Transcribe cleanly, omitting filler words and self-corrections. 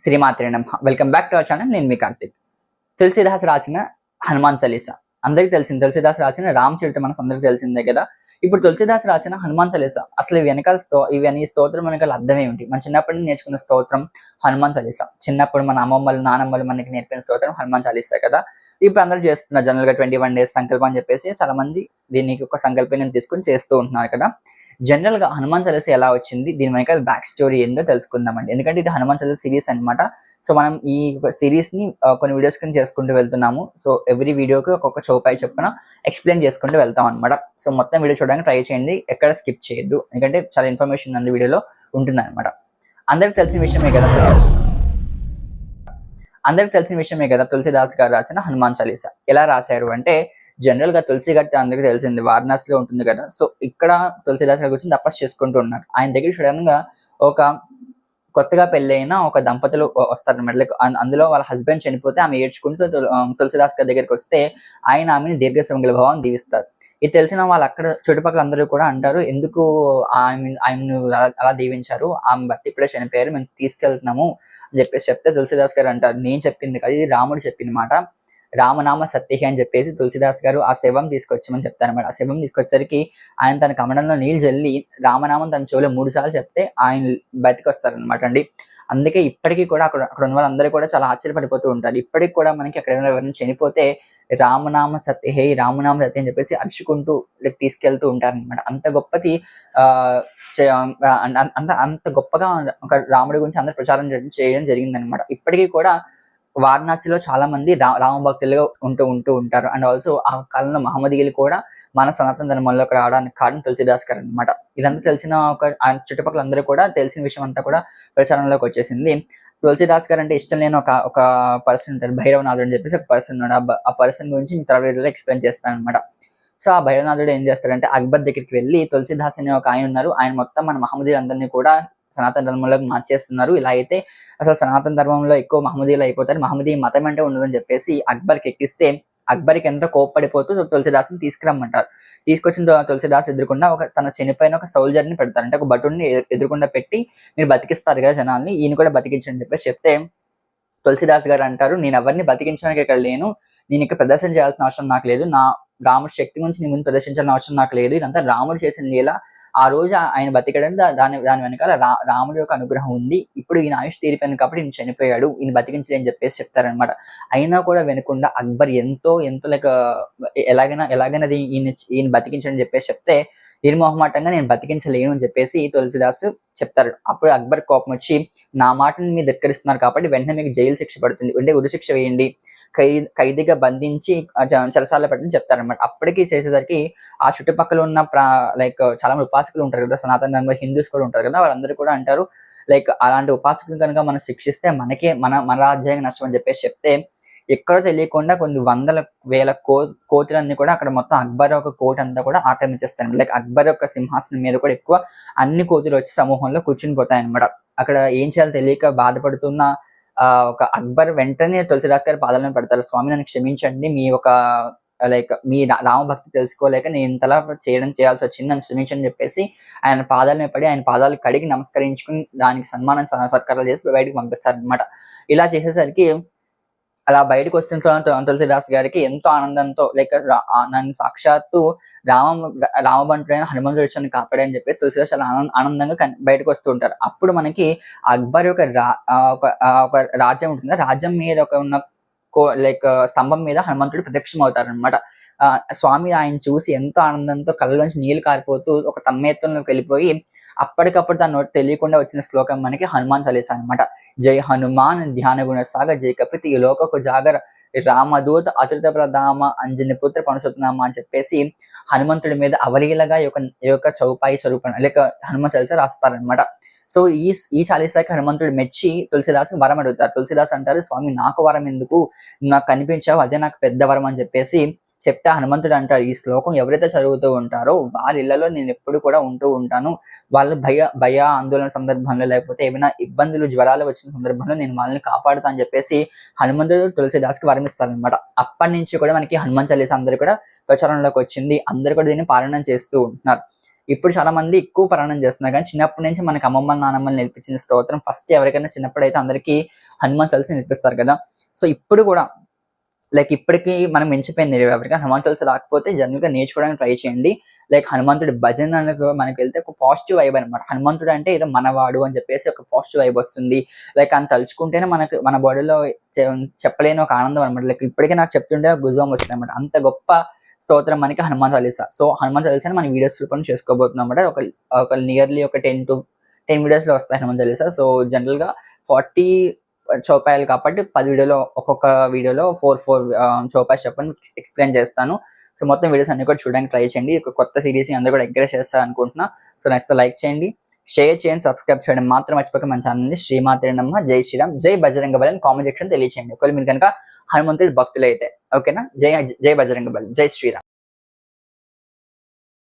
శ్రీమాత్రే నమః. Welcome back to our channel. నేను మీ కార్తిక్. తులసీదాస్ రాసిన హనుమాన్ చాలీసా అందరికి తెలిసింది. తులసీదాస్ రాసిన రామచరితమానస్ అందరికి తెలిసిందే కదా. ఇప్పుడు తులసీదాస్ రాసిన హనుమాన్ చాలీసా అసలు ఇవన్నీ స్తోత్రం వెనకాల అర్థం ఏమిటి? మన చిన్నప్పటి నుంచి నేర్చుకున్న స్తోత్రం హనుమాన్ చాలీసా. చిన్నప్పుడు మన అమ్మమ్మలు నానమ్మలు మనకి నేర్పిన స్తోత్రం హనుమాన్ చాలీసా కదా. ఇప్పుడు అందరూ చేస్తున్నారు జనరల్ గా 21 days సంకల్పం అని చెప్పేసి చాలా మంది దీనికి ఒక సంకల్పం తీసుకొని చేస్తూ ఉంటున్నారు కదా. జనరల్ గా హనుమాన్ చాలీసా ఎలా వచ్చింది, దీని వెనకాల బ్యాక్ స్టోరీ ఏందో తెలుసుకుందామండి. ఎందుకంటే ఇది హనుమాన్ చాలీసా సిరీస్ అన్నమాట. సో మనం ఈ సిరీస్ ని కొన్ని వీడియోస్ కింద చేసుకుంటూ వెళ్తున్నాము. సో ఎవ్రీ వీడియోకి ఒక్కొక్క చౌపాయి చొప్పున ఎక్స్ప్లెయిన్ చేసుకుంటూ వెళ్తాం అనమాట. సో మొత్తం వీడియో చూడడానికి ట్రై చేయండి, ఎక్కడ స్కిప్ చేయొద్దు, ఎందుకంటే చాలా ఇన్ఫర్మేషన్ అన్ని వీడియోలో ఉంటుంది అనమాట. అందరికి తెలిసిన విషయమే కదా తులసిదాస్ గారు రాసిన హనుమాన్ చాలీసా. ఎలా రాశారు అంటే, జనరల్ గా తులసి గట్టి అందరికీ తెలిసింది, వారణాసిలో ఉంటుంది కదా. సో ఇక్కడ తులసిదాస్ గారి గురించి తపస్సు చేసుకుంటూ ఉన్నారు. ఆయన దగ్గర సడన్ గా ఒక కొత్తగా పెళ్ళైన ఒక దంపతులు వస్తారనమాట. లైక్ అందులో వాళ్ళ హస్బెండ్ చనిపోతే ఆమె ఏడ్చుకుంటూ తులసిదాస్ గారి దగ్గరికి వస్తే ఆయన ఆమెను దీర్ఘ సుమంగళ భవం దీవిస్తారు. ఇది తెలిసిన వాళ్ళు అక్కడ చుట్టుపక్కల అందరూ కూడా అంటారు, ఎందుకు ఆయనను అలా దీవించారు, ఆమె భర్త ఇప్పుడే చనిపోయారు, మేము తీసుకెళ్తున్నాము అని చెప్పేసి చెప్తే తులసిదాస్ గారు అంటారు, నేను చెప్పింది కదా, ఇది రాముడు చెప్పిన మాట, రామనామ సత్యహి అని చెప్పేసి తులసిదాస్ గారు ఆ శవం తీసుకొచ్చామని చెప్తారనమాట. ఆ శవం తీసుకొచ్చేసరికి ఆయన తన కమలంలో నీళ్ళు జల్లి రామనామం తన చెవిలో 3 సార్లు చెప్తే ఆయన బతికి వస్తారనమాట అండి. అందుకే ఇప్పటికీ కూడా అక్కడ ఉన్న వాళ్ళందరూ కూడా చాలా ఆశ్చర్యపడిపోతూ ఉంటారు. ఇప్పటికి కూడా మనకి అక్కడ ఎవరైనా చనిపోతే రామనామ సత్యహే రామనామ సత్య అని చెప్పేసి అరుచుకుంటూ తీసుకెళ్తూ ఉంటారనమాట. అంత గొప్పది అంత గొప్పగా ఒక రాముడి గురించి అందరు ప్రచారం చేయడం జరిగిందనమాట. ఇప్పటికీ కూడా వారణాసిలో చాలా మంది రామ భక్తులుగా ఉంటూ ఉంటారు. అండ్ ఆల్సో ఆ కాలంలో మహమ్మదీయులు కూడా మన సనాతన ధర్మంలోకి రావడానికి కారణం తులసిదాస్ గారు అనమాట. ఇదంతా తెలిసిన చుట్టుపక్కల అందరూ కూడా తెలిసిన విషయం అంతా కూడా ప్రచారంలోకి వచ్చేసింది. తులసిదాస్ గారు అంటే ఇష్టం లేని ఒక పర్సన్ ఉంటారు, భైరవనాథుడు అని చెప్పేసి ఒక పర్సన్ ఉన్నాడు. ఆ పర్సన్ గురించి మీ తర్వాత ఎక్స్ప్లెయిన్ చేస్తాను అనమాట. సో ఆ భైరవనాథుడు ఏం చేస్తాడంటే, అక్బర్ దగ్గరికి వెళ్ళి తులసిదాస్ అనే ఒక ఆయన ఉన్నారు, ఆయన మొత్తం మన మహమ్మదీయులందరినీ కూడా సనాతన ధర్మంలోకి మార్చేస్తున్నారు, ఇలా అయితే అసలు సనాతన ధర్మంలో ఎక్కువ మహమ్మదీయులు అయిపోతారు, మహమ్మదీ మతం అంటే ఉండదని చెప్పేసి అక్బర్కి ఎక్కిస్తే అక్బర్కి ఎంతో కోప్పడిపోతూ తులసిదాస్ని తీసుకురమ్మంటారు. తీసుకొచ్చిన తులసిదాస్ ఎదురుకుండా తన చనిపోయిన ఒక సోల్జర్ ని పెడతారు, అంటే ఒక భటుడిని ఎదురుకుండా పెట్టి, మీరు బతికిస్తారు కదా జనాల్ని, ఈయన కూడా బతికించని చెప్పేసి చెప్తే తులసిదాస్ గారు అంటారు, నేను ఎవరిని బతికించడానికి ఇక్కడ లేను, నేను ఇక్కడ ప్రదర్శన చేయాల్సిన అవసరం నాకు లేదు, నా రాముడి శక్తి గురించి నీ ముందు ప్రదర్శించాల్సిన అవసరం నాకు లేదు, ఇదంతా రాముడు చేసిన లీల, ఆ రోజు ఆయన బతికడం దాని వెనకాల రాముడి యొక్క అనుగ్రహం ఉంది, ఇప్పుడు ఈయన ఆయుష్ తీరిపోయింది కాబట్టి ఈయన చనిపోయాడు, ఈయన బతికించలేని చెప్పేసి చెప్తారనమాట. అయినా కూడా వినకుండా అక్బర్ ఎంతో లైక్ ఎలాగైనా ఈయన బతికించని చెప్పేసి చెప్తే నిర్మోహమాటంగా నేను బతికించలేను అని చెప్పేసి తులసిదాస్ చెప్తారు. అప్పుడు అక్బర్ కోపం వచ్చి, నా మాటను మీరు ధిక్కరిస్తున్నారు కాబట్టి వెంటనే మీకు జైలు శిక్ష పడుతుంది, అంటే ఉరి శిక్ష వేయండి, ఖైదీగా బంధించి చెరసాలలో పెట్టని చెప్తారనమాట. అప్పటికి చేసేసరికి ఆ చుట్టుపక్కల ఉన్న లైక్ చాలా మంది ఉపాసకులు ఉంటారు కదా, సనాతన ధర్మంలో హిందూస్ కూడా ఉంటారు కదా, వాళ్ళందరూ కూడా అంటారు, లైక్ అలాంటి ఉపాసకులు కనుక మనం శిక్షిస్తే మన రాజ్యాంగ నష్టం అని చెప్పేసి చెప్తే, ఎక్కడో తెలియకుండా కొన్ని వందల వేల కోతులన్నీ కూడా అక్కడ మొత్తం అక్బర్ ఒక కోట అంతా కూడా ఆక్రమించేస్తాయి. లైక్ అక్బర్ యొక్క సింహాసనం మీద కూడా ఎక్కువ అన్ని కోతులు వచ్చి సమూహంలో కూర్చుని పోతాయి అనమాట. అక్కడ ఏం చేయాలో తెలియక బాధపడుతున్న ఒక అక్బర్ వెంటనే తులసిదాస్ గారి పాదాలను పెడతారు, స్వామి నన్ను క్షమించండి, మీ రామభక్తి తెలుసుకోలేక నేను ఇంతలా చేయాల్సి వచ్చింది, నన్ను క్షమించని చెప్పేసి ఆయన పాదాల మీద పడి ఆయన పాదాలు కడిగి నమస్కరించుకుని దానికి సన్మానం సత్కారాలు చేసి బయటకు పంపిస్తారు అనమాట. ఇలా చేసేసరికి అలా బయటకు వస్తున్న తులసిదాస్ గారికి ఎంతో ఆనందంతో, లైక్ నన్ను సాక్షాత్తు రామబంటుడైన హనుమంతుడు వచ్చి కాపాడని చెప్పేసి తులసిదాస్ చాలా ఆనందంగా బయటకు వస్తూ ఉంటారు. అప్పుడు మనకి అక్బర్ యొక్క ఒక రాజ్యం ఉంటుంది, రాజ్యం మీద ఉన్న స్తంభం మీద హనుమంతుడు ప్రత్యక్షం అవుతారు అనమాట. స్వామి ఆయన చూసి ఎంతో ఆనందంతో కళ్ళలోంచి నీళ్లు కారిపోతూ ఒక తన్మయత్వంలోకి వెళ్ళిపోయి, అప్పటికప్పుడు తన నోటి తెలియకుండా వచ్చిన శ్లోకం మనకి హనుమాన్ చాలీసా అనమాట. జై హనుమాన్ ధ్యాన గుణ సాగ జై కపితి లోకకు జాగర రామదూత అతృత ప్రధామ అంజని పుత్ర పనుసుతున్నామా అని చెప్పేసి హనుమంతుడి మీద అవలీలగా ఈ యొక్క చౌపాయి స్వరూపం లేక హనుమాన్ చాలీసా రాస్తారనమాట. సో ఈ చాలీసాకి హనుమంతుడు మెచ్చి తులసిదాస్ వరం అడుగుతారు. తులసిదాస్ అంటారు, స్వామి నాకు వరం ఎందుకు, నాకు కనిపించావు అదే నాకు పెద్ద వరం అని చెప్పేసి చెప్తే హనుమంతుడు అంటారు, ఈ శ్లోకం ఎవరైతే చదువుతూ ఉంటారో వాళ్ళ ఇళ్లలో నేను ఎప్పుడు కూడా ఉంటూ ఉంటాను, వాళ్ళు భయ ఆందోళన సందర్భంలో లేకపోతే ఏమైనా ఇబ్బందులు జ్వరాలు వచ్చిన సందర్భంలో నేను వాళ్ళని కాపాడుతా అని చెప్పేసి హనుమంతుడు తులసిదాస్కి వరం ఇస్తారనమాట. అప్పటి నుంచి కూడా మనకి హనుమాన్ చాలీసా అందరూ కూడా ప్రచారంలోకి వచ్చింది, అందరూ కూడా దీన్ని పాలన చేస్తూ ఉంటున్నారు. ఇప్పుడు చాలా మంది ఎక్కువ పారాయణం చేస్తున్నారు, కానీ చిన్నప్పటి నుంచి మనకి అమ్మమ్మలు నానమ్మలు నేర్పించిన స్తోత్రం ఫస్ట్ ఎవరికైనా చిన్నప్పుడైతే అందరికీ హనుమాన్ చాలీసా నేర్పిస్తారు కదా. సో ఇప్పుడు కూడా లైక్ ఇప్పటికి మనం మించిపోయింది, ఎవరికైనా హనుమాన్ చాలీసా రాకపోతే జనరల్గా నేర్చుకోవడానికి ట్రై చేయండి. లైక్ హనుమంతుడి భజన మనకి వెళ్తే ఒక పాజిటివ్ వైబ్ అనమాట. హనుమంతుడు అంటే ఏదో మనవాడు అని చెప్పేసి ఒక పాజిటివ్ వైబ్ వస్తుంది. లైక్ అని తలుచుకుంటేనే మనకు మన బాడీలో చెప్పలేని ఒక ఆనందం అనమాట. లైక్ ఇప్పటికే నాకు చెప్తుంటే గుజ్బాంబ్ వస్తుంది అనమాట. అంత గొప్ప స్తోత్రం మనకి హనుమాన్ చాలీసా. సో హనుమాన్ చాలీసాని మనం వీడియోస్ రూపంలో చేసుకోబోతున్నాం అనమాట. ఒక నియర్లీ ఒక 10 వీడియోస్ లో వస్తాయి హనుమాన్ చాలీసా. సో జనరల్ గా 40 చౌపాయాలు కాబట్టి 10 వీడియోలో ఒక్కొక్క వీడియోలో 4 చౌపాయస్ చెప్పని ఎక్స్ప్లెయిన్ చేస్తాను. సో మొత్తం వీడియోస్ అన్ని కూడా చూడడానికి ట్రై చేయండి. ఒక కొత్త సిరీస్ అందరూ కూడా ఎంకరేజ్ చేస్తారు అనుకుంటున్నా. సో నెక్స్ట్ లైక్ చేయండి, షేర్ చేయండి, సబ్స్క్రైబ్ చేయడం మాత్రం మర్చిపోక మన ఛానల్ని శ్రీమాతే నమః, జై శ్రీరామ్, జై బజరంగ బలి కామెంట్ సెక్షన్ తెలియచేయండి ఒకవేళ మీరు కనుక హనుమంతుడి భక్తులు అయితే. ఓకేనా? జై బజరంగ బలి, జై శ్రీరామ్.